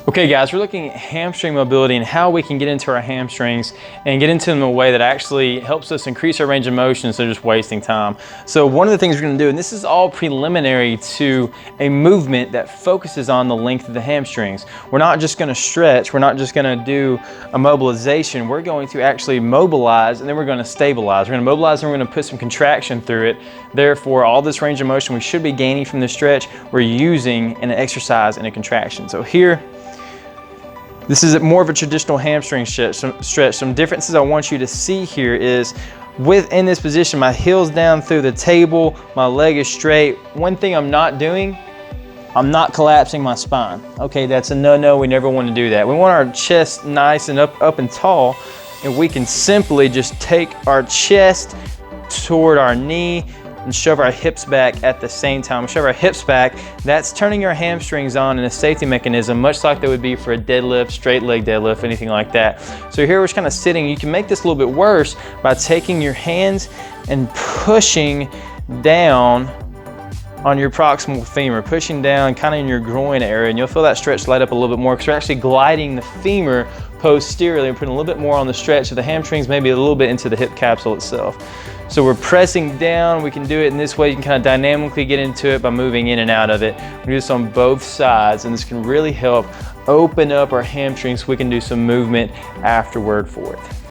Okay guys, we're looking at hamstring mobility and how we can get into our hamstrings and get into them in a way that actually helps us increase our range of motion instead of just wasting time. So one of the things we're going to do, and this is all preliminary to a movement that focuses on the length of the hamstrings. We're not just going to stretch, we're not just going to do a mobilization, we're going to actually mobilize and then we're going to stabilize. We're going to mobilize and we're going to put some contraction through it. Therefore, all this range of motion we should be gaining from the stretch, we're using in an exercise and a contraction. So here, this is more of a traditional hamstring stretch. Some differences I want you to see here is within this position, my heel's down through the table, my leg is straight. One thing I'm not doing, I'm not collapsing my spine. Okay, that's a no-no, we never want to do that. We want our chest nice and up and tall, and we can simply just take our chest toward our knee and shove our hips back at the same time. Shove our hips back, that's turning our hamstrings on in a safety mechanism, much like they would be for a deadlift, straight leg deadlift, anything like that. So here we're just kind of sitting. You can make this a little bit worse by taking your hands and pushing down on your proximal femur, pushing down kind of in your groin area, and you'll feel that stretch light up a little bit more because we're actually gliding the femur posteriorly and putting a little bit more on the stretch of the hamstrings, maybe a little bit into the hip capsule itself. So we're pressing down, we can do it in this way. You can kind of dynamically get into it by moving in and out of it. We do this on both sides, and this can really help open up our hamstrings so we can do some movement afterward for it.